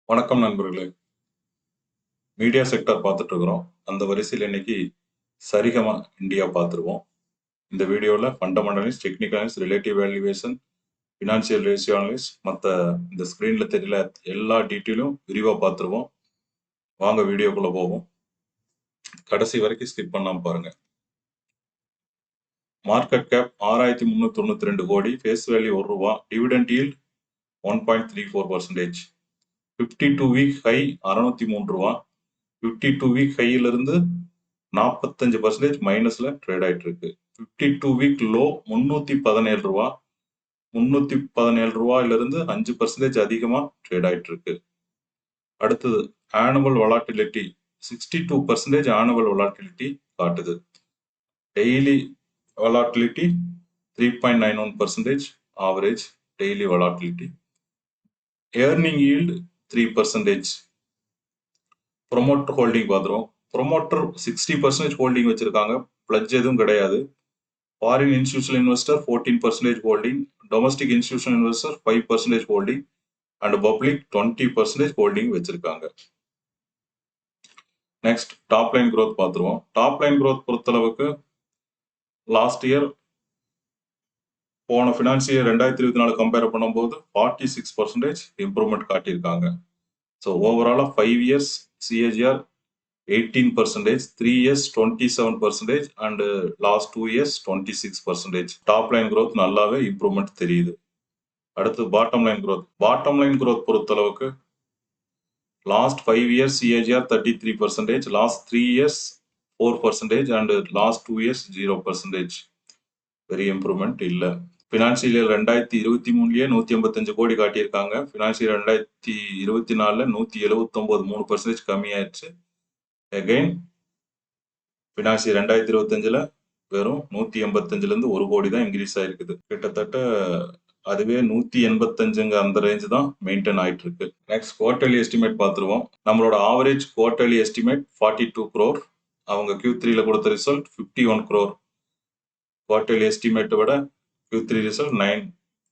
வணக்கம் நண்பர்களே. Media sector பார்த்துட்டு இருக்கிறோம். அந்த வரிசையில் இன்னைக்கு சரிகமா இந்தியா பார்த்துருவோம். இந்த வீடியோவில் fundamentalist, technical analyst, relative valuation, financial ratio analyst, மற்ற இந்த ஸ்க்ரீனில் தெரியல எல்லா டீட்டெயிலும் விரிவாக பார்த்துருவோம். வாங்க வீடியோக்குள்ளே போவோம். கடைசி வரைக்கும் ஸ்கிப் பண்ணாமல் பாருங்க. Market cap 6392 crore, face value ₹1, dividend yield 1.34%. 52 week high ₹603, 52 week ஹையிலிருந்து 45% மைனஸ்ல ட்ரேட் ஆயிட்டு இருக்கு. 52 வீக் லோ ₹317, ₹317 5% அதிகமா ட்ரேட் ஆயிட்டு இருக்கு. அடுத்தது ஆனுவல் வொலாட்டிலிட்டி 62% ஆனுவல் வொலாட்டிலிட்டி காட்டுது. Daily volatility 3.91% average daily volatility. Earning yield 3%. Promoter holding பார்த்துருவோம். ப்ரொமோட்டர் 60% ஹோல்டிங் வச்சிருக்காங்க. பிளட்ஜ் எதுவும் கிடையாது. Foreign institutional investor 14% holding, domestic institutional investor 5% holding and public 20% holding வச்சிருக்காங்க. நெக்ஸ்ட் டாப் லைன் க்ரோத் பார்த்துருவோம். Top line growth பொறுத்தளவுக்கு last year போன financier 2024 compare பண்ணும்போது 46% improvement காட்டியிருக்காங்க. ஸோ ஓவராலாக 5 years CAGR 18%, 3 years 27% and last 2 years 26%. Top line growth நல்லாவே improvement தெரியுது. அடுத்து bottom line growth. Bottom line growth பொறுத்தளவுக்கு last 5 years CAGR 33%, last 3 years 4% and last 2 years 0%. Very improvement இல்லை. Financial 2023 185 கோடி காட்டியிருக்காங்க. ஃபினான்சியல் 2024 179 3% கம்மியாயிடுச்சு. அகைன் ஃபினான்சியல் 2025 வெறும் 185 1 கோடி தான் இன்க்ரீஸ் ஆயிருக்குது. கிட்டத்தட்ட அதுவே 185 அந்த ரேஞ்ச் தான் மெயின்டைன் ஆயிட்டு இருக்கு. நெக்ஸ்ட் குவார்டர்லி எஸ்டிமேட் பார்த்துருவோம். நம்மளோட ஆவரேஜ் குவார்டர்லி எஸ்டிமேட் 42 crore. அவங்க Q3ல கொடுத்த ரிசல்ட் 51 crore. குவார்டர்லி எஸ்டிமேட்டை விட Q3 ரிசல்ட் 9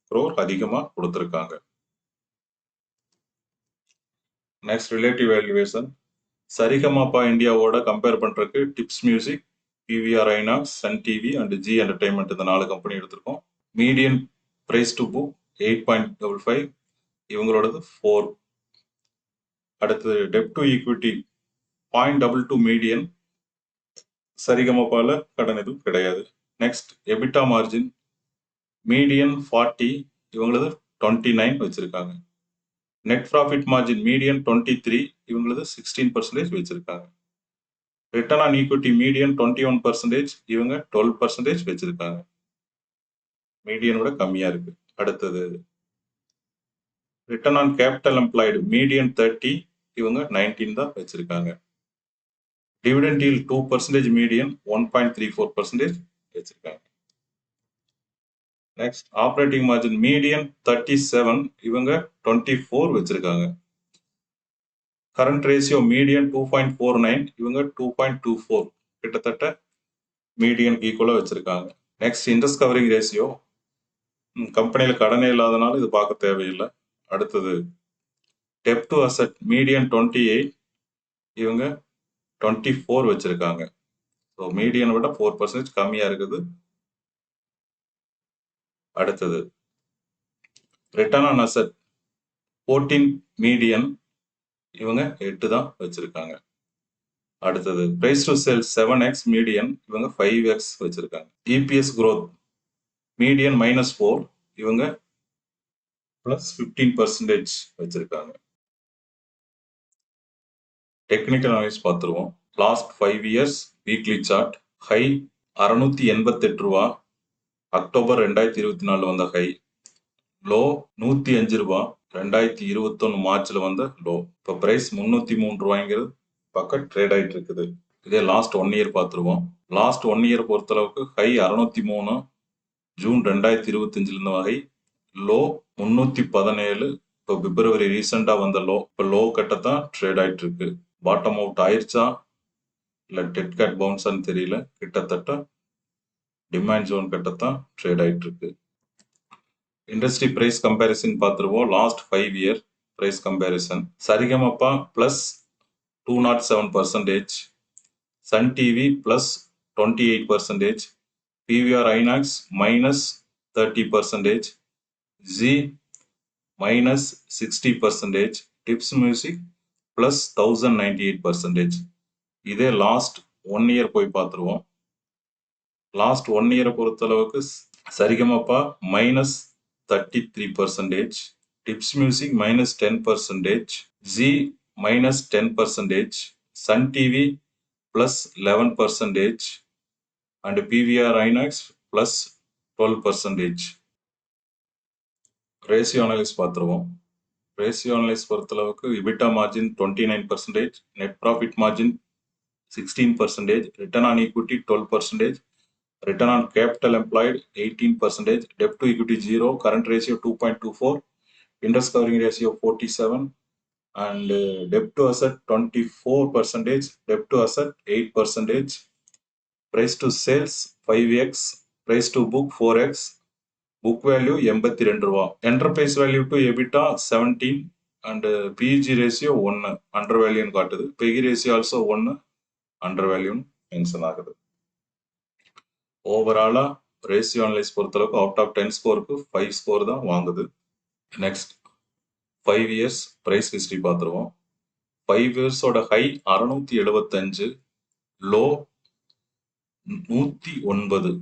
crore அதிகமாக கொடுத்துருக்காங்க. Next relative valuation. சரிகமாப்பா இந்தியாவோட கம்பேர் பண்றதுக்கு Tips music, PVR INOX, Sun TV and Zee entertainment இந்த 4 கம்பெனி எடுத்திருக்கோம். மீடியன் பிரைஸ் டு புக் 8.55, இவங்களோடது 4. அடுத்தது டெப்ட் டு ஈக்விட்டி 0.22 மீடியன். சரிகமாப்பால கடன் எதுவும் கிடையாது. நெக்ஸ்ட் எபிட்டா மார்ஜின் மீடியன் 40, இவங்களது 29 வச்சிருக்காங்க. நெட் ப்ராஃபிட் மார்ஜின் மீடியன் 23, இவங்களது 16% வச்சிருக்காங்க. ரிட்டர்ன் ஆன் ஈக்விட்டி மீடியன் 21%, இவங்க 12% வச்சிருக்காங்க. மீடியனோட கம்மியா இருக்கு. அடுத்தது return on capital employed median 30, இவங்க 19 தான் வச்சிருக்காங்க. டிவிடெண்ட் ஈல்ட் 2%, மீடியன் 1.34% வச்சிருக்காங்க. நெக்ஸ்ட் ஆப்ரேட்டிங் மார்ஜின் மீடியன் 37, இவங்க 24 வச்சிருக்காங்க. கரண்ட் ரேஷியோ மீடியன் 2.49, இவங்க 2.24, கிட்டத்தட்ட மீடியன் ஈக்குவலா வச்சிருக்காங்க. நெக்ஸ்ட் இன்ட்ரெஸ்ட் கவரிங் ரேஷியோ, கம்பெனியில் கடனே இல்லாதனால இது பார்க்க தேவையில்லை. அடுத்தது டெப்ட் டு அசெட் மீடியன் 28, இவங்க 24 வச்சிருக்காங்க. ஸோ மீடியனை விட 4% கம்மியா இருக்குது. அடுத்தது ரிட்டர்ன் ஆன் அசெட் 14 மீடியன், இவங்க 8 தான் வச்சிருக்காங்க. அடுத்தது price to sale 7x median, இவங்க 5x வச்சிருக்காங்க. EPS growth மீடியன் -4, இவங்க +15% வச்சிருக்காங்க. டெக்னிக்கல் அனலைஸ் பார்த்துருவோம். Last 5 years weekly chart. High ₹688, October 2024 வந்த ஹை. லோ ₹105, 2021 மார்ச்ல வந்த லோ. இப்போ பிரைஸ் ₹303 பக்கம் ட்ரேட் ஆயிட்டு இருக்குது. இதே லாஸ்ட் 1 இயர் பார்த்துருவோம். லாஸ்ட் 1 இயர் பொறுத்தளவுக்கு ஹை 603, ஜூன் 2025 இருந்த வகை. லோ 317, இப்போ பிப்ரவரி ரீசெண்டா வந்த லோ. இப்போ லோ கட்டத்தான் ட்ரேட் ஆயிட்டு இருக்கு. பாட்டம் அவுட் ஆயிடுச்சா இல்லை டெட் கேட் பவுன்ஸான்னு தெரியல. கிட்டத்தட்ட டிமாண்ட் ஜோன் கட்டத்தான் ட்ரேட் ஆயிட்டு இருக்கு. இண்டஸ்ட்ரி பிரைஸ் கம்பேரிசன் பார்த்துருவோம். Last 5 year price comparison. Saregama plus 207%, Sun TV plus 28%, PVR INOX minus 30%, Zee minus 60%, Tips Music plus 1098%. இதே லாஸ்ட் 1 year போய் பார்த்துருவோம். லாஸ்ட் 1 year பொறுத்தளவுக்கு சரிகமப்பா minus 33%, Tips Music minus 10%, Zee minus 10%, Sun TV plus 11%, and PVR INOX plus 12%. Ratio analyse பார்த்துருவோம். Ratio analyse பொறுத்தளவுக்கு EBITDA margin 29%, net profit margin 16%, return on equity 12%, return on capital employed 18%, debt to equity 0, current ratio 2.24, interest covering ratio 47, and debt to asset 24%, debt to asset 8%, price to sales 5x, price to book 4x, book value 82 ரூபா, enterprise value to EBITDA 17, and PEG ratio 1 under value காட்டுது, PEG ratio also 1 under value mention ஆகுது. ஓவராலா ratio analyse பொறுத்தளவுக்கு out of 10 ஸ்கோருக்கு 5 score தான் வாங்குது. Next 5 years price history பார்த்துருவோம். 5 yearsோட high 675, low 109.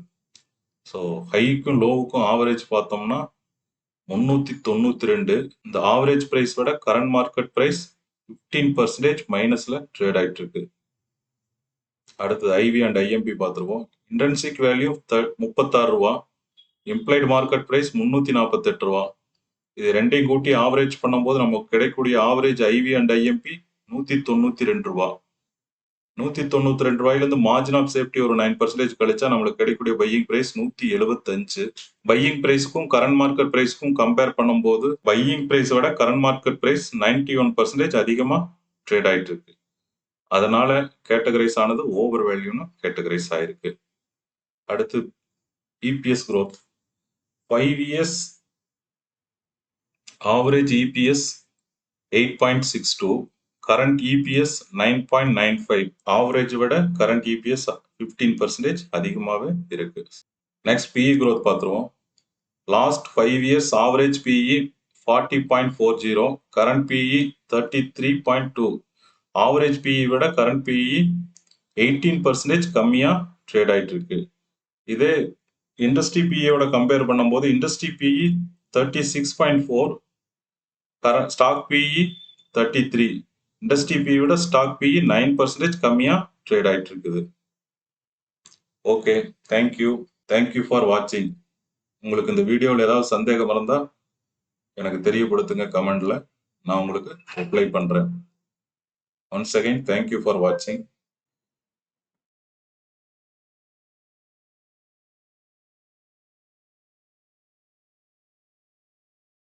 So ஹைக்கும் லோவுக்கும் average பார்த்தோம்னா 392. இந்த ஆவரேஜ் பிரைஸ் விட கரண்ட் மார்க்கெட் பிரைஸ் 15% மைனஸ்ல ட்ரேட் ஆயிட்டு இருக்கு. அடுத்தது ஐவி அண்ட் ஐஎம்பி பார்த்துருவோம். இன்டர்ன்சிக் வேல்யூ 36 ரூபா, இம்ப்ளைடு மார்க்கெட் பிரைஸ் 348 ரூபா. இது ரெண்டையும் கூட்டி ஆவரேஜ் பண்ணும்போது நமக்கு கிடைக்கக்கூடிய ஆவரேஜ் ஐவி அண்ட் ஐஎம்பி 192 ரூபா. 192 ரூபாயிலிருந்து மார்ஜின் ஆஃப் சேஃப்டி ஒரு 9% கழிச்சா நம்மளுக்கு கிடைக்கக்கூடிய பையிங் பிரைஸ் 175. பையிங் பிரைஸ்க்கும் கரண்ட் மார்க்கெட் பிரைஸ்க்கும் கம்பேர் பண்ணும்போது பையிங் பிரைஸ் விட கரண்ட் மார்க்கெட் பிரைஸ் 91% அதிகமா ட்ரேட் ஆயிட்டு இருக்கு. அதனால கேட்டகரைஸ் ஆனது ஓவர் வேல்யூன்னு கேட்டகரைஸ் ஆயிருக்கு. அடுத்து EPS growth. 5 years average EPS 8.62, current EPS 9.95. Average விட கரண்ட் இபிஎஸ் 15% அதிகமாகவே இருக்கு. நெக்ஸ்ட் பிஇ growth பார்த்துருவோம். Last 5 years average PE 40.40, current PE 33.2. Average PE விட கரண்ட் பிஇ 18% கம்மியா ட்ரேட் ஆயிட்டு இருக்கு. இதே இண்டஸ்ட்ரி பிஇயோட கம்பேர் பண்ணும்போது industry PE 36.4, stock PE 33. Industry PE விட ஸ்டாக் பிஇ 9% கம்மியா ட்ரேட் ஆயிட்டு இருக்குது. ஓகே, தேங்க்யூ ஃபார் வாட்சிங். உங்களுக்கு இந்த வீடியோவில் ஏதாவது சந்தேகம் இருந்தா எனக்கு தெரியப்படுத்துங்க கமெண்ட்ல, நான் உங்களுக்கு ரிப்ளை பண்றேன். Once again, thank you for watching.